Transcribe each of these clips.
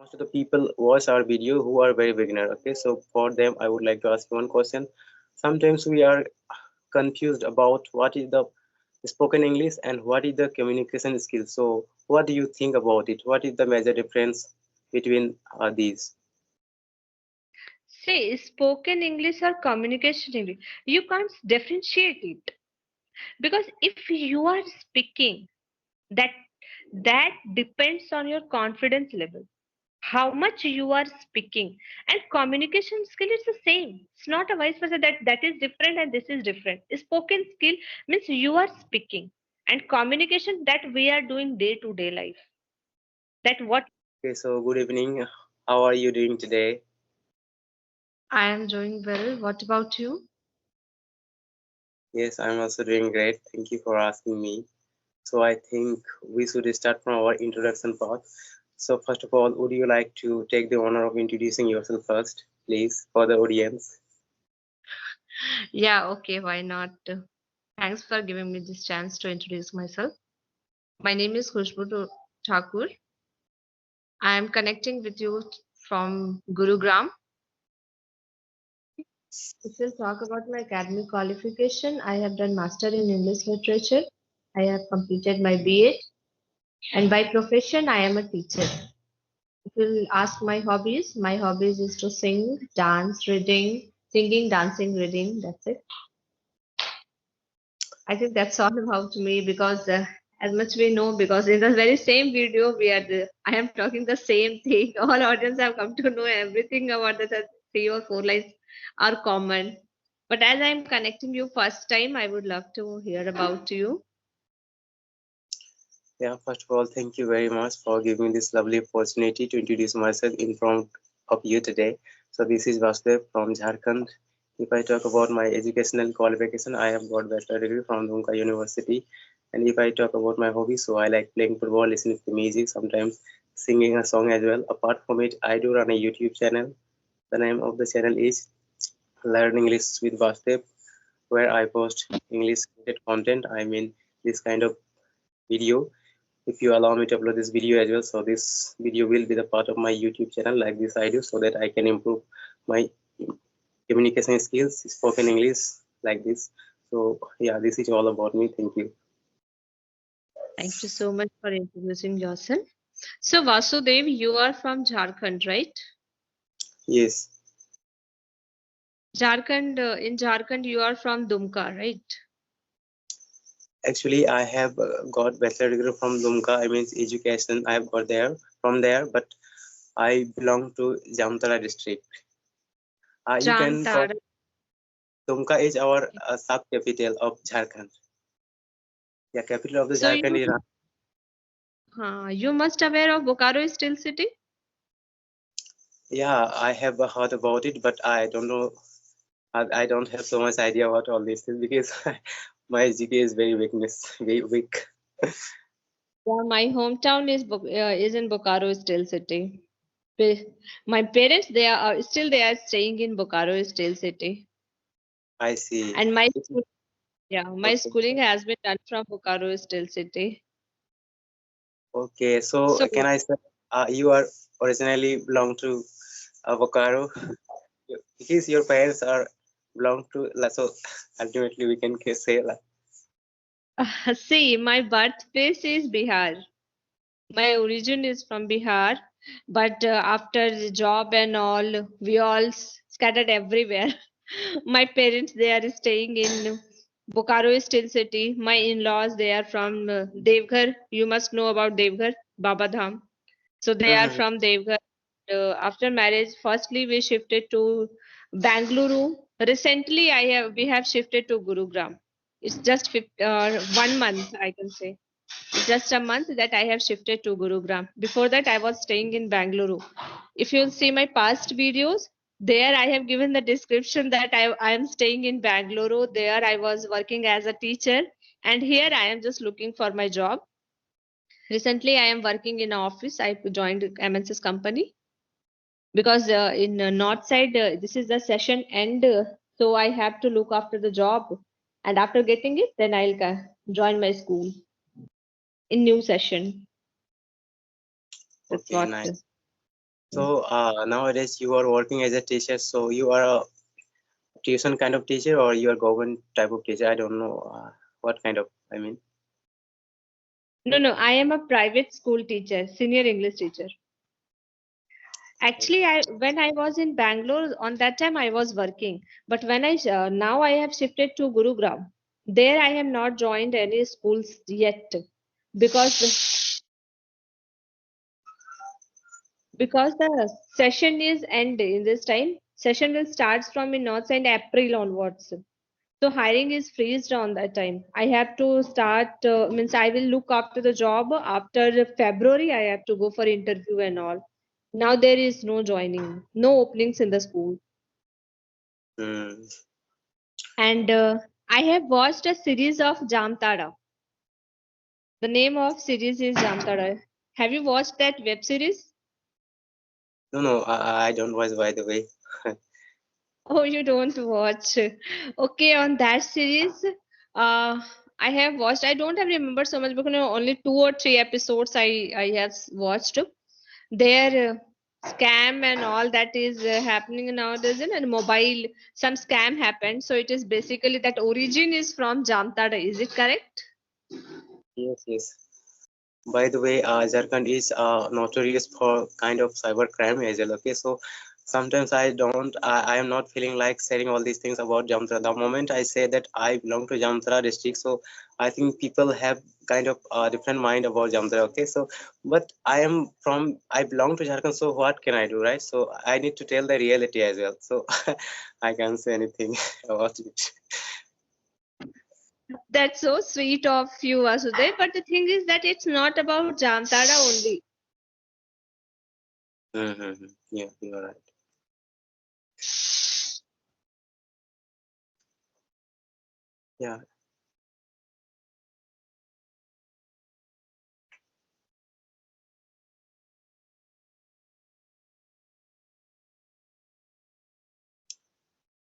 most of the people watch our video who are very beginner. Okay, so for them I would like to ask you one question. Sometimes we are confused about what is the spoken English and what is the communication skill. So what do you think about it? What is the major difference between these? Say spoken English or communication English. You can't differentiate it because if you are speaking, that that depends on your confidence level. How much you are speaking, and communication skill is the same. It's not a vice versa that is different and this is different. Spoken skill means you are speaking, and communication that we are doing day to day life. That what Okay, so good evening. How are you doing today? I am doing well. What about you? Yes, I'm also doing great. Thank you for asking me. So I think we should start from our introduction part. So first of all, would you like to take the honor of introducing yourself first, please, for the audience? Yeah, okay, why not? Thanks for giving me this chance to introduce myself. My name is Khushbu Thakur. I am connecting with you from Gurugram. If we'll talk about my academic qualification, I have done Master in English Literature. I have completed my BA, and by profession, I am a teacher. If you'll ask my hobbies is to sing, dance, reading, singing, dancing, reading. That's it. I think that's all about me because as much we know, because in the very same video, I am talking the same thing. All audience have come to know everything about the 3 or 4 lines are common. But as I am connecting you first time, I would love to hear about you. Yeah, first of all, thank you very much for giving me this lovely opportunity to introduce myself in front of you today. So this is Vasudev from Jharkhand. If I talk about my educational qualification, I have got bachelor degree from Dhunka University. And if I talk about my hobbies, so I like playing football, listening to music, sometimes singing a song as well. Apart from it, I do run a YouTube channel. The name of the channel is Learn English with Vasudev, where I post English content. I mean, this kind of video. If you allow me to upload this video as well, so this video will be the part of my YouTube channel like this I do, so that I can improve my communication skills, spoken English like this. So yeah, this is all about me. Thank you. Thank you so much for introducing yourself. So Vasudev, you are from Jharkhand, right? Yes, Jharkhand, in Jharkhand, you are from Dumka, right? actually I have got bachelor degree from Dumka. I mean education I have got there from there, but I belong to Jamtara district. You can call Jamtara. Dumka is our sub capital of Jharkhand. Yeah, capital of the So Jharkhand is. you must aware of Bokaro Steel City. Yeah, I have heard about it, but I don't know. I don't have so much idea about all these things because my GK is very weakness, very weak. Yeah, my hometown is in Bokaro Steel City. Pa- My parents they are staying in Bokaro Steel City, I see. and my Okay. schooling has been done from Bokaro Steel City. Okay. So So can I say you are originally belong to Bokaro because your parents are belong to so ultimately we can say like see, my birthplace is Bihar. My origin is from Bihar, but after the job and all, we all scattered everywhere. My parents they are staying in Bokaro Steel City. My in-laws they are from Devghar. You must know about Devghar, Baba Dham. So they are Mhm. from Devghar. After marriage, firstly we shifted to Bangalore. Recently, we have shifted to Gurugram. It's just 1 month, I can say. Just a month that I have shifted to Gurugram. Before that, I was staying in Bangalore. If you'll see my past videos, there I have given the description that I am staying in Bangalore. There I was working as a teacher, and here I am just looking for my job. Recently, I am working in an office. I joined MNC's company because in north side this is the session end, so I have to look after the job, and after getting it, then I'll join my school in new session. That's Okay, what. nice. So nowadays you are working as a teacher. So you are a tuition kind of teacher or you are government type of teacher? I don't know what kind of. I mean. No, no, I am a private school teacher, senior English teacher. Actually, I when I was in Bangalore, on that time I was working. But when I now I have shifted to Gurugram. There I have not joined any schools yet because the session is end in this time. Session will start from in North and April onwards. So hiring is freezed on that time. I have to start means I will look after the job after February. I have to go for interview and all. Now there is no joining, no openings in the school. Hmm. And I have watched a series of Jamtada. The name of series is Jamtada. Have you watched that web series? No, no, I don't watch by the way. Oh, you don't watch. Okay, on that series, I have watched. I don't have remembered so much because only 2 or 3 episodes I have watched. Their scam and all that is happening nowadays in mobile. Some scam happened, so it is basically that origin is from Jamtada. Is it correct? Yes, yes. By the way, Jharkhand is notorious for kind of cyber crime as well. Okay, so sometimes I am not feeling like saying all these things about Jamtara. The moment I say that I belong to Jamtara district, so I think people have kind of a different mind about Jamtara. Okay, so but I belong to Jharkhand, so what can I do, right? So I need to tell the reality as well. So I can't say anything about it. That's so sweet of you, Vasudev. But the thing is that it's not about Jamtada only. Mm-hmm. Yeah, you're right. Yeah.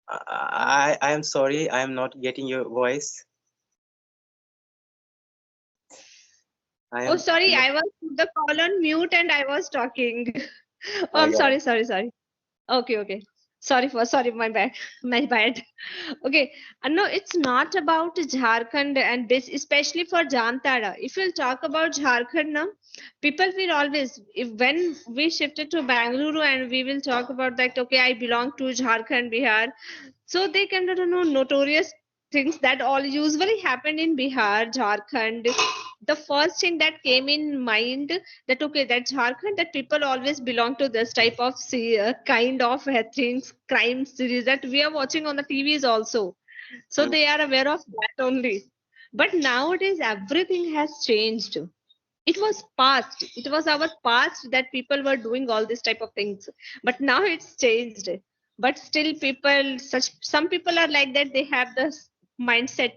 I am sorry, I am not getting your voice. I Oh, am sorry, not. I was put the call on mute and I was talking. Oh, My I'm God. sorry. Okay, okay. Sorry, my bad, my bad. Okay, no, it's not about Jharkhand and this, especially for Jamtara. If we'll talk about Jharkhand now, people will always, if when we shifted to Bangalore and we will talk about that, okay, I belong to Jharkhand, Bihar. So they kind of know notorious things that all usually happen in Bihar, Jharkhand. The first thing that came in mind that okay, that Jharkhand, that people always belong to this type of kind of things, crime series that we are watching on the TVs also. So Mm, they are aware of that only. But nowadays everything has changed. It was past, it was our past that people were doing all this type of things, but now it's changed. But still people, such some people are like that, they have this mindset.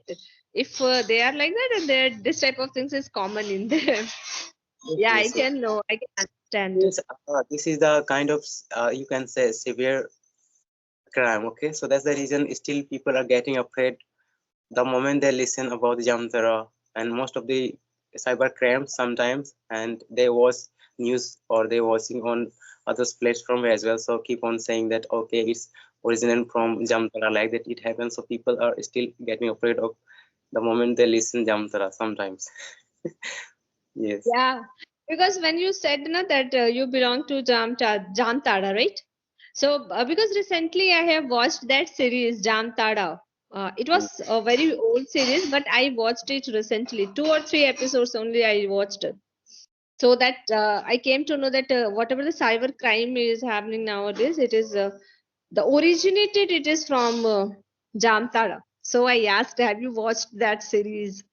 If they are like that and this type of things is common in them. yes, Yeah, I yes, yes. can know, I can understand. Yes, this is the kind of you can say severe crime. Okay, so that's the reason still people are getting afraid the moment they listen about Jamtara and most of the cyber crimes sometimes, and they watch news or they watching on other platform as well. So keep on saying that okay, it's original from Jamtara like that it happens. So people are still getting afraid of the moment they listen Jamtara sometimes. Yes. Yeah, because when you said that you belong to Jamtada, right? So because recently I have watched that series Jamtada. It Mm, was a very old series, but I watched it recently. 2 or 3 episodes only I watched. So that I came to know that whatever the cyber crime is happening nowadays, it is the originated. It is from Jamtada. So I asked, have you watched that series?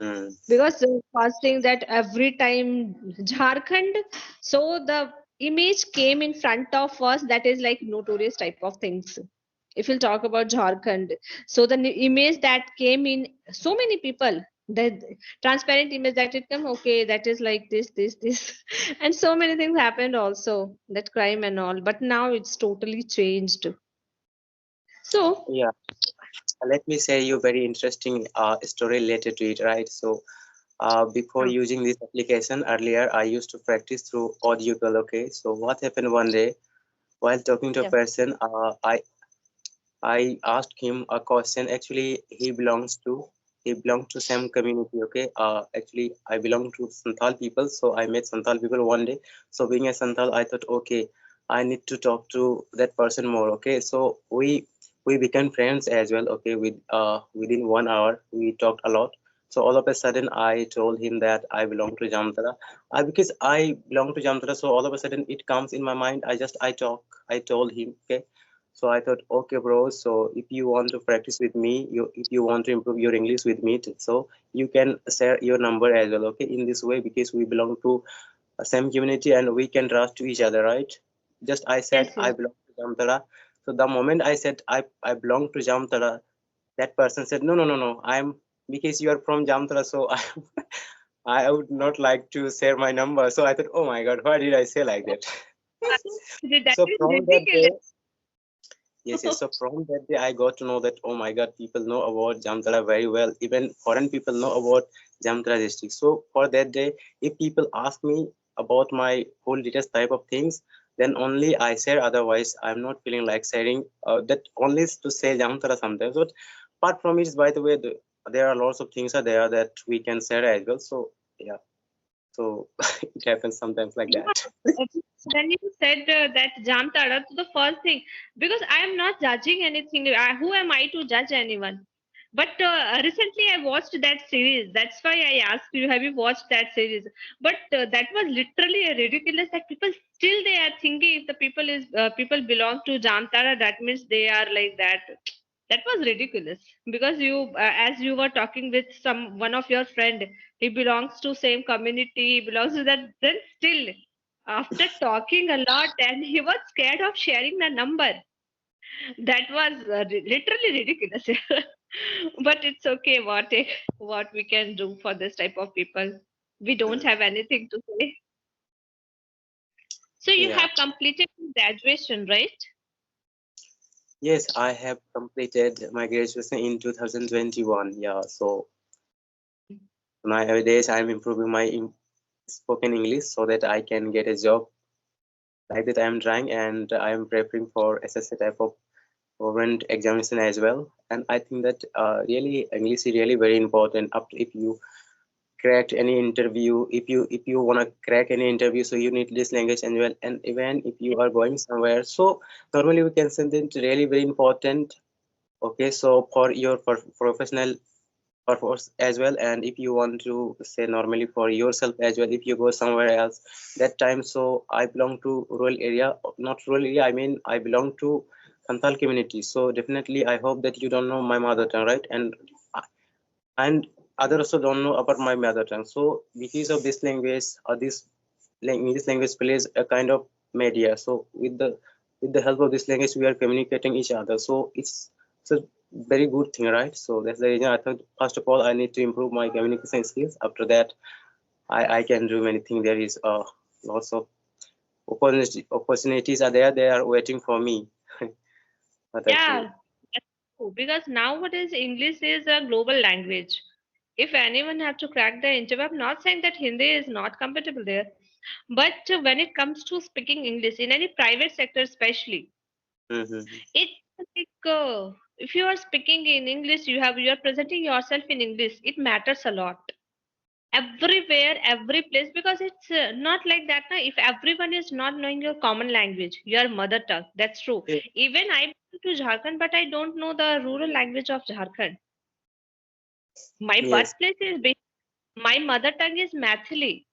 mm, Because the first thing that every time Jharkhand, so the image came in front of us, that is like notorious type of things. If we'll talk about Jharkhand, so the image that came in, so many people, the transparent image that it come, okay, that is like this and so many things happened also, that crime and all, but now it's totally changed. So yeah. Let me say you very interesting story related to it, right? So Before using this application earlier, I used to practice through audio call. Okay, so what happened one day while talking to a Yeah. person, I asked him a question. Actually, he belongs to some community. Okay. Actually, I belong to Santhal people, so I met Santhal people one day. So being a Santhal, I thought, okay, I need to talk to that person more. Okay. So we became friends as well. Okay. Within 1 hour, we talked a lot. So all of a sudden, I told him that I belong to Jamtara. Because I belong to Jamtara, so all of a sudden it comes in my mind. I told him. Okay, so I thought, okay, bro. So if you want to practice with me, if you want to improve your English with me, so you can share your number as well. Okay, in this way, because we belong to a same community and we can trust to each other, right? Just I said Yes, I yes. belong to Jamtara. So the moment I said I belong to Jamtara, that person said, no, no, no, no. I'm because you are from Jamtara, so I would not like to share my number. So I thought, oh my God, why did I say like that? That So is from that day, ridiculous. yes, yes. So from that day, I got to know that, oh my God, people know about Jamtara very well. Even foreign people know about Jamtara district. So for that day, if people ask me about my whole details type of things, then only I share. Otherwise, I'm not feeling like sharing. That only is to say Jamtara sometimes. But apart from it, by the way, there are lots of things are there that we can share as well. So yeah, so it happens sometimes like Yeah, that. uh, when you said that Jamtara, so the first thing, because I am not judging anything, who am I to judge anyone? But recently I watched that series. That's why I asked you, have you watched that series? But that was literally ridiculous that people still they are thinking if the people belong to Jamtara, that means they are like that. That was ridiculous because as you were talking with some one of your friend, he belongs to same community, he belongs to that. Then still, after talking a lot, and he was scared of sharing the number. That was literally ridiculous. But it's okay. What we can do for this type of people? We don't Mm. have anything to say. So you Yeah. have completed graduation, right? Yes, I have completed my graduation in 2021. Yeah, so nowadays I'm improving my spoken English so that I can get a job like that I'm trying, and I am preparing for SSC type of government examination as well. And I think that really English is really very important. Up to if you crack any interview, if you want to crack any interview, so you need this language as well. And even if you are going somewhere, so normally we can say that really very important. Okay, so for your professional purpose as well, and if you want to say normally for yourself as well, if you go somewhere else, that time. So I belong to rural area, not rural area. I mean, I belong to Santhal community. So definitely, I hope that you don't know my mother tongue, right? And others also don't know about my mother tongue. So because of this language, or English language plays a kind of media. So with the help of this language, we are communicating each other. So it's a very good thing, right? So that's the reason I thought first of all I need to improve my communication skills. After that, I can do many things. There is lots of opportunities are there. They are waiting for me. What I feel. Yeah, that's true. Because nowadays English is a global language. If anyone have to crack the interview, I'm not saying that Hindi is not compatible there, but when it comes to speaking English in any private sector, especially, Mm-hmm. it like if you are speaking in English, you are presenting yourself in English. It matters a lot everywhere, every place, because it's not like that. Na? If everyone is not knowing your common language, your mother tongue, that's true. Yeah. Even I belong to Jharkhand, but I don't know the rural language of Jharkhand. My Yes. birthplace is my mother tongue is Mathili.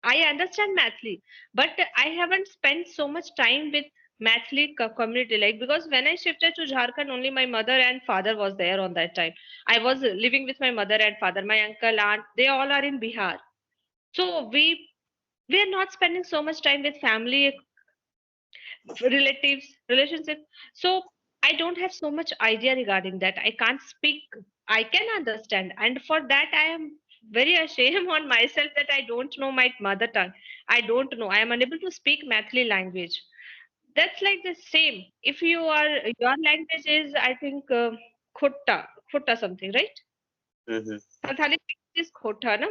I understand Mathili, but I haven't spent so much time with Mathili community. Like because when I shifted to Jharkhand, only my mother and father was there on that time. I was living with my mother and father. My uncle, aunt, they all are in Bihar. So we are not spending so much time with family, relatives, relationship. So I don't have so much idea regarding that. I can't speak. I can understand, and for that I am very ashamed on myself that I don't know my mother tongue. I don't know. I am unable to speak Mathili language. That's like the same. If your language is, I think, Khutta, Khutta something, right? Mm-hmm. Santhali language is Khota, na?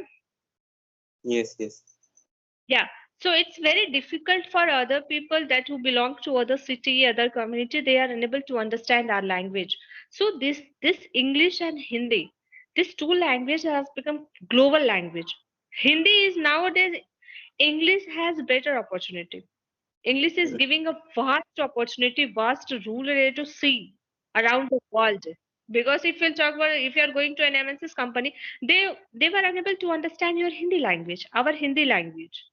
Yes, yes. Yeah. So it's very difficult for other people that who belong to other city, other community, they are unable to understand our language. So this English and Hindi, these two languages have become global language. Hindi is nowadays, English has better opportunity. English is giving a vast opportunity, vast rural area to see around the world. Because if you talk about, if you are going to an MNC's company, they were unable to understand your Hindi language, our Hindi language.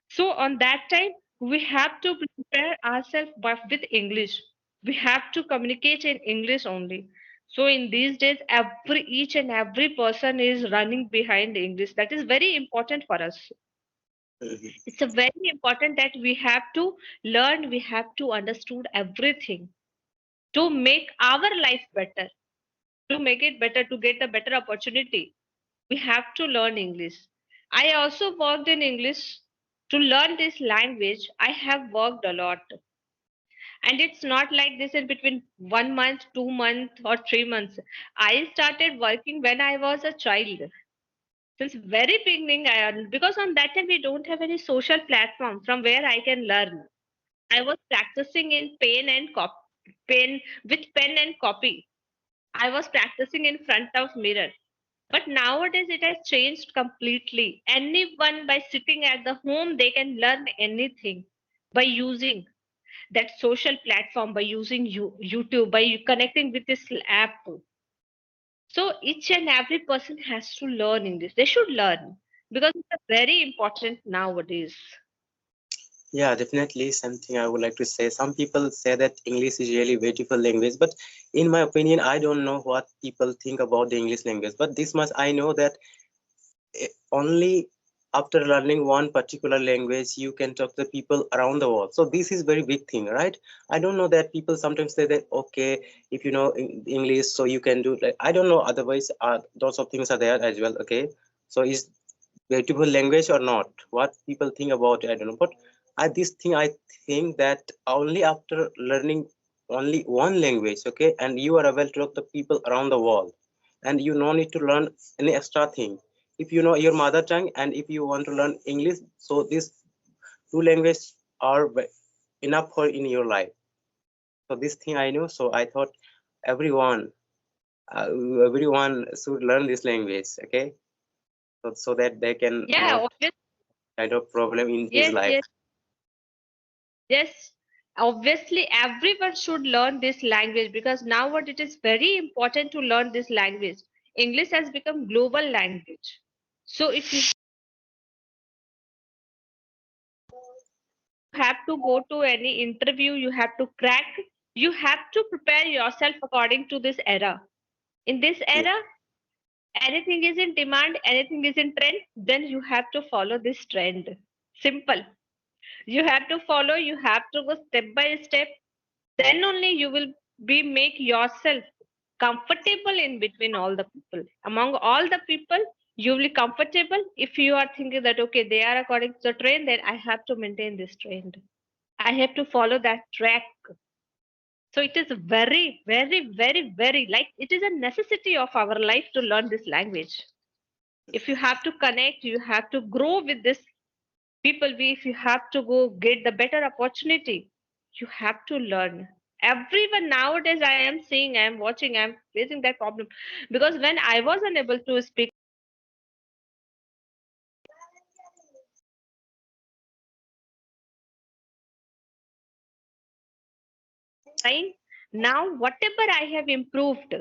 So on that time, we have to prepare ourselves with English. We have to communicate in English only. So in these days, each and every person is running behind English. That is very important for us. Mhm. It's a very important that we have to learn, we have to understood everything to make our life better, to make it better, to get the better opportunity. We have to learn English. I also worked in English. To learn this language, I have worked a lot. And it's not like this in between 1 month, 2 months, or 3 months. I started working when I was a child. Since very beginning, because on that time we don't have any social platform from where I can learn. I was practicing in pen with pen and copy. I was practicing in front of mirror. But nowadays it has changed completely. Anyone by sitting at the home they can learn anything by using that social platform, by using YouTube, by connecting with this app. So each and every person has to learn English. They should learn because it's very important nowadays. Yeah, definitely something I would like to say. Some people say that English is really beautiful language, but in my opinion, I don't know what people think about the English language. But this much I know that only after learning one particular language you can talk to people around the world. So this is very big thing, right? I don't know that people sometimes say that okay, if you know English so you can do like, I don't know, otherwise lots of things are there as well. Okay, so is beautiful language or not, what people think about it, I don't know. But this thing I think that only after learning only one language, okay, and you are able to talk to people around the world, and you no need to learn any extra thing. If you know your mother tongue and if you want to learn English, so these two languages are enough for in your life. So this thing I know, so I thought everyone uh, everyone should learn this language, okay, so that they can Yeah, not kind of problem in his yes, life. yes, yes. Obviously, everyone should learn this language because now what it is very important to learn this language. English has become global language. So if you have to go to any interview, you have to crack, you have to prepare yourself according to this era. In this Yeah, era, anything is in demand, anything is in trend, then you have to follow this trend. Simple. You have to follow, you have to go step by step. Then only you will be make yourself comfortable in between all the people. Among all the people, you will be comfortable if you are thinking that okay, they are according to the trend, then I have to maintain this trend. I have to follow that track. So it is very, very, very, very like it is a necessity of our life to learn this language. If you have to connect, you have to grow with this people. If you have to go get the better opportunity, you have to learn. Everyone nowadays, I am seeing, I am watching, I am facing that problem because when I was unable to speak, time, now whatever I have improved,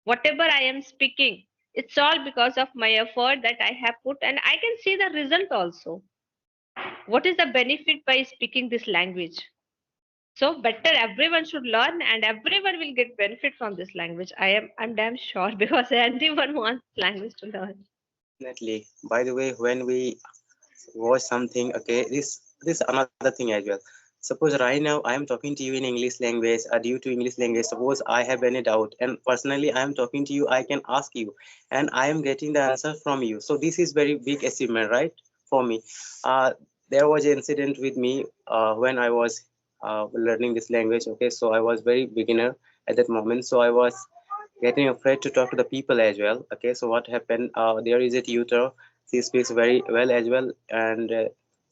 whatever I am speaking, it's all because of my effort that I have put, and I can see the result also. What is the benefit by speaking this language? So better everyone should learn and everyone will get benefit from this language. I'm damn sure because anyone wants language to learn. definitely. By the way, when we watch something, okay, this another thing as well. Suppose right now I am talking to you in English language, due to English language, suppose I have any doubt and personally I am talking to you, I can ask you and I am getting the answer from you. So this is very big achievement, right, for me. There was an incident with me when I was learning this language, okay, so I was very beginner at that moment, so I was getting afraid to talk to the people as well. Okay, so what happened, there is a tutor She speaks very well as well, and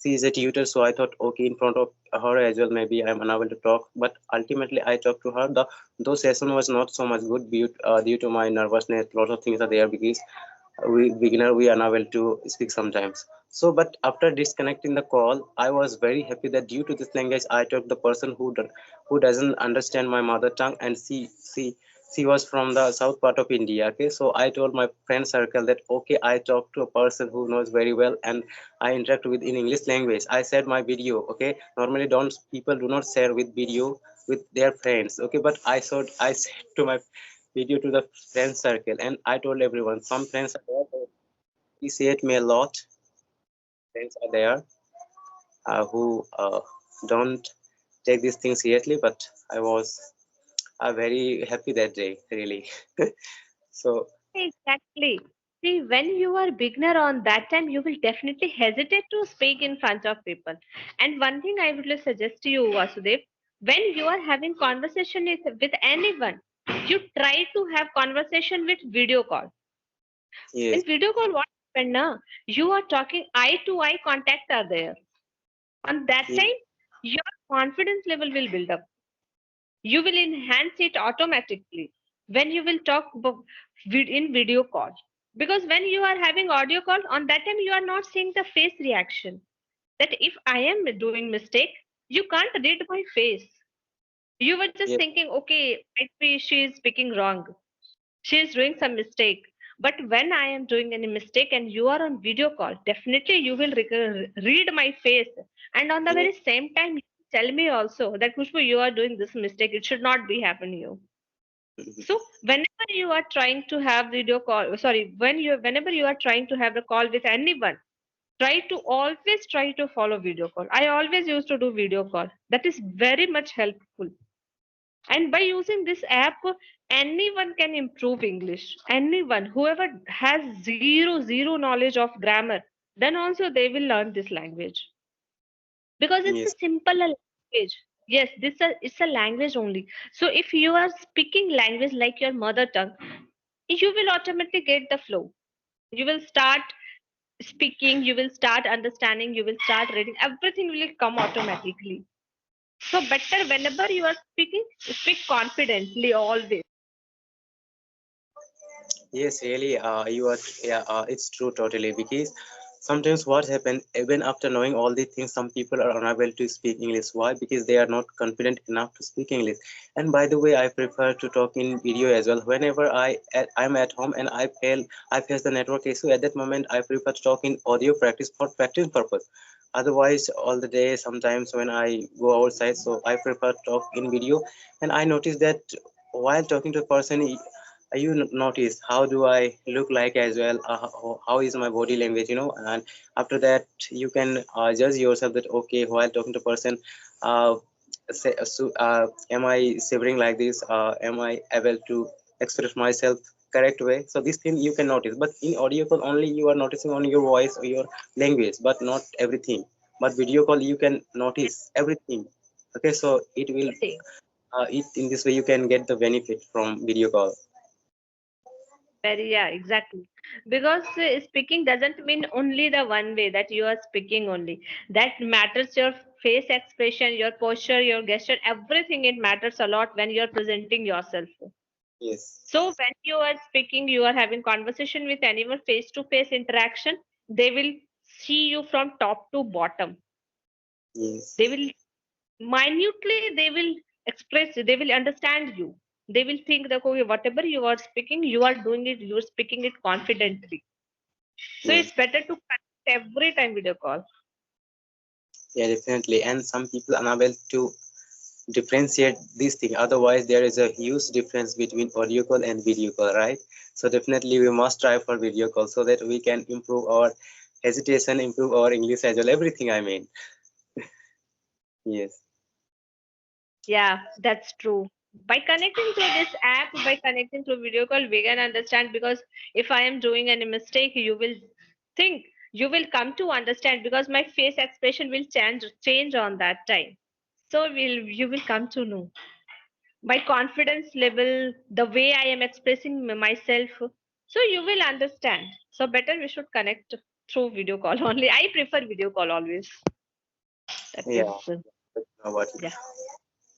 she is a tutor. So I thought, okay, in front of her as well, maybe I'm unable to talk. But ultimately, I talked to her. The Those session was not so much good due to my nervousness. Lot of things are there because we are unable to speak sometimes. So but after disconnecting the call, I was very happy that due to this language I talked the person who doesn't understand my mother tongue, and she was from the south part of India. Okay, so I told my friend circle that okay, I talked to a person who knows very well and I interact with in English language. I said my video. Okay, normally don't people do not share with video with their friends. Okay, but I said to my video to the friend circle, and I told everyone. Some friends are there who appreciate me a lot. Friends are there who don't take these things seriously, but I was very happy that day, really. So Exactly. See, when you are beginner on that time, you will definitely hesitate to speak in front of people. And one thing I would like suggest to you, Vasudev, when you are having conversation with anyone, you try to have conversation with video call. In yes, video call, what happened now? You are talking eye to eye contact are there. On that yes, time, your confidence level will build up. You will enhance it automatically when you will talk in video call, because when you are having audio call on that time you are not seeing the face reaction, that if I am doing mistake, you can't read my face. You were just yes, thinking, okay, might be she is speaking wrong, she is doing some mistake. But when I am doing any mistake and you are on video call, definitely you will read my face, and on the yes, very same time you tell me also that Kushbu, you are doing this mistake, it should not be happening to you. So whenever you are trying to have video call, sorry, whenever you are trying to have a call with anyone, try to always try to follow video call. I always used to do video call. That is very much helpful. And by using this app, anyone can improve English. Anyone, whoever has zero knowledge of grammar, then also they will learn this language because it's a yes, simple language. Yes, it's a language only. So if you are speaking language like your mother tongue, you will automatically get the flow. You will start speaking, you will start understanding, you will start reading. Everything will come automatically. So better whenever you are speaking, speak confidently always. yes, really, you are, yeah, it's true totally because sometimes what happens, even after knowing all these things, some people are unable to speak English. Why? Because they are not confident enough to speak English. And by the way, I prefer to talk in video as well. Whenever I'm at home and I face the network issue, at that moment, I prefer to talk in audio practice for practice purpose. Otherwise, all the day, sometimes when I go outside, so I prefer to talk in video. And I notice that while talking to a person, notice how do I look like as well, how is my body language, and after that you can judge yourself that okay, while talking to person, uh, am I shivering like this, am I able to express myself correct way. So this thing you can notice, but in audio call only you are noticing on your voice or your language, but not everything. But video call you can notice everything. Okay, so it will in this way you can get the benefit from video call. Very, yeah, exactly. Because speaking doesn't mean only the one way that you are speaking only. That matters your face expression, your posture, your gesture, everything. It matters a lot when you are presenting yourself. Yes, So when you are speaking, you are having conversation with anyone, face to face interaction, they will see you from top to bottom. yes, They will minutely, they will express, they will understand you. They will think that okay, whatever you are speaking, you are doing it, you are speaking it confidently. So yes, it's better to connect every time video call. yeah, definitely. And some people are unable to differentiate this thing. Otherwise, there is a huge difference between audio call and video call, right? So definitely, we must try for video call so that we can improve our hesitation, improve our English as well. Everything, I mean. Yes, Yeah, that's true. By connecting through this app, by connecting through video call, we can understand because if I am doing any mistake, you will think, you will come to understand because my face expression will change on that time. So will you will come to know my confidence level, the way I am expressing myself. So you will understand. So better we should connect. through video call only. I prefer video call always. That Yeah, is, how about it? yeah.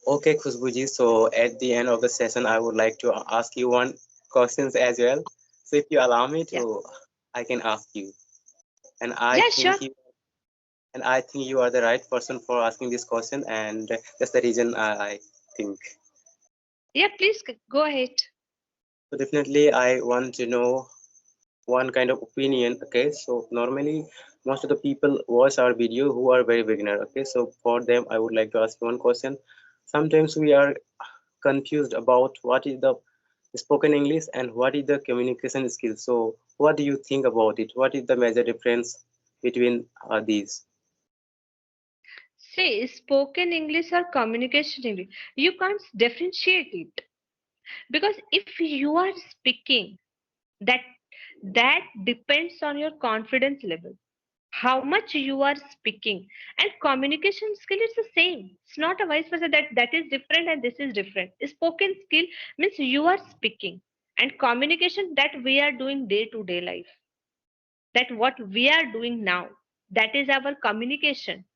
Okay, Khushbuji. So at the end of the session, I would like to ask you one questions as well. So if you allow me Yeah. to, I can ask you. And Yeah, sure. I think you are the right person for asking this question, and that's the reason I think. Yeah, please go ahead. So definitely, I want to know one kind of opinion. Okay, so normally most of the people watch our video who are very beginner. Okay, so for them, I would like to ask you one question. Sometimes we are confused about what is the spoken English and what is the communication skill. So what do you think about it? What is the major difference between these? Say spoken English or communication English. You can't differentiate it because if you are speaking, that that depends on your confidence level. How much you are speaking, and communication skill is the same. It's not a vice versa that is different and this is different. Spoken skill means you are speaking, and communication that we are doing day to day life, that what we are doing now, that is our communication.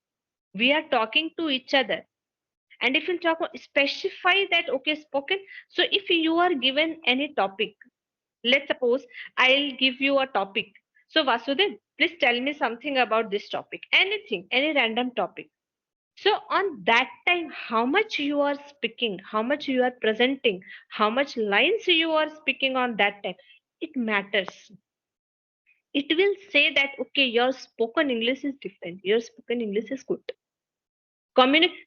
We are talking to each other. And if you talk specify that, okay, spoken. So if you are given any topic, let's suppose I'll give you a topic. So Vasudev, please tell me something about this topic, anything, any random topic. So on that time, how much you are speaking, how much you are presenting, how much lines you are speaking on that time, it matters. It will say that, okay, your spoken English is different, your spoken English is good.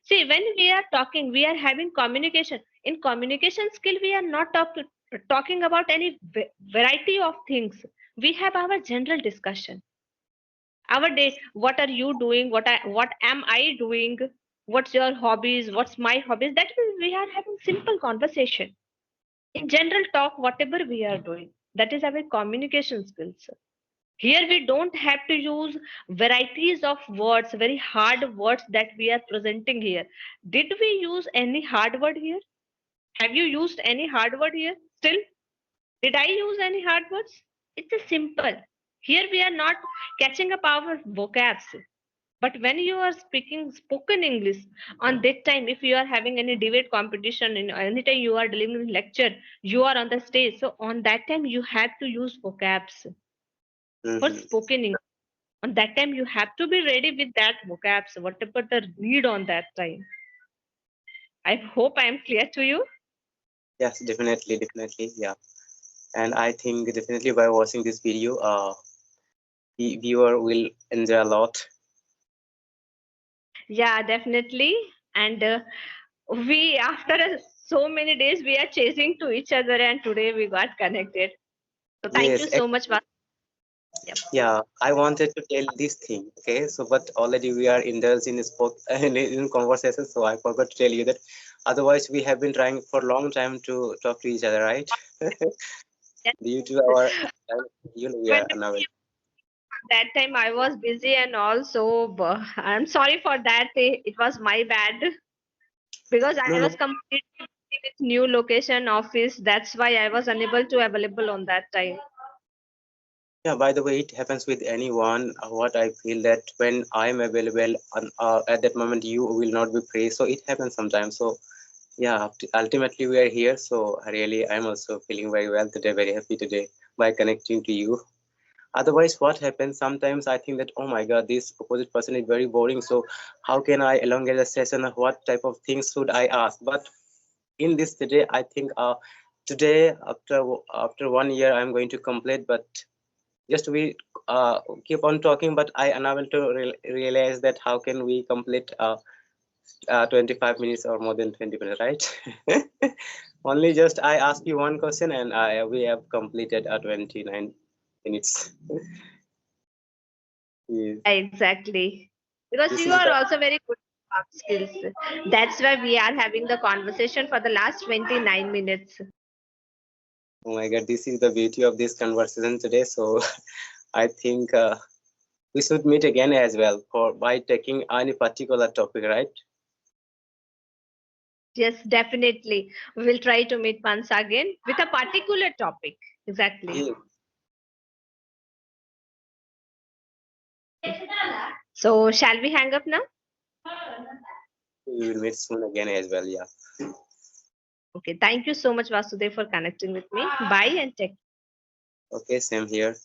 See, when we are talking, we are having communication. In communication skill, we are not talking about any variety of things. We have our general discussion. Our day, what are you doing? What am I doing? What's your hobbies? What's my hobbies? That means we are having simple conversation. In general talk, whatever we are doing, that is our communication skills. Here we don't have to use varieties of words, very hard words that we are presenting here. Did we use any hard word here? Have you used any hard word here? Still, did I use any hard words? It's a simple. Here we are not catching up our vocabs. But when you are speaking spoken English, on that time, if you are having any debate competition, in any time you are delivering lecture, you are on the stage. So on that time, you have to use vocabs for Mhm. spoken English. On that time, you have to be ready with that vocabs, whatever the need on that time. I hope I am clear to you. Yes, definitely, definitely, yeah. And I think definitely by watching this video, the viewer will enjoy a lot. Yeah, definitely. And we, after so many days, we are chasing to each other, and today we got connected. So thank you Yes, so much. Yep. yeah, I wanted to tell this thing, okay? So, but already we are indulged in sport in conversation, so I forgot to tell you that. Otherwise, we have been trying for a long time to talk to each other, right? Yes. Due to our time schedule, we When are unavailable. that time I was busy and also I'm sorry for that. It was my bad because No, I was no. completely busy with new location office. That's why I was unable to available on that time. Yeah, by the way, it happens with anyone. What I feel that when I'm available at that moment, you will not be free. So it happens sometimes. So yeah, ultimately we are here. So really, I'm also feeling very well today, very happy today by connecting to you. Otherwise, what happens sometimes I think that, oh my God, this opposite person is very boring. So how can I elongate the session? What type of things should I ask? But in this today, I think today after 1 year, I'm going to complete. But just we keep on talking, but I unable to realize that how can we complete 25 minutes or more than 20 minutes, right? Only just I ask you one question and we have completed 29 minutes. Yes. Yeah, exactly. Because This you is are the, also very good at soft skills. That's why we are having the conversation for the last 29 minutes. oh my God, this is the beauty of this conversation today. So I think we should meet again as well for by taking any particular topic, right? Yes, definitely. We will try to meet once again with a particular topic. Exactly. Yes. So, shall we hang up now? We will meet soon again as well. Yeah. Okay. Thank you so much, Vasudev, for connecting with me. Bye and take Okay, same here.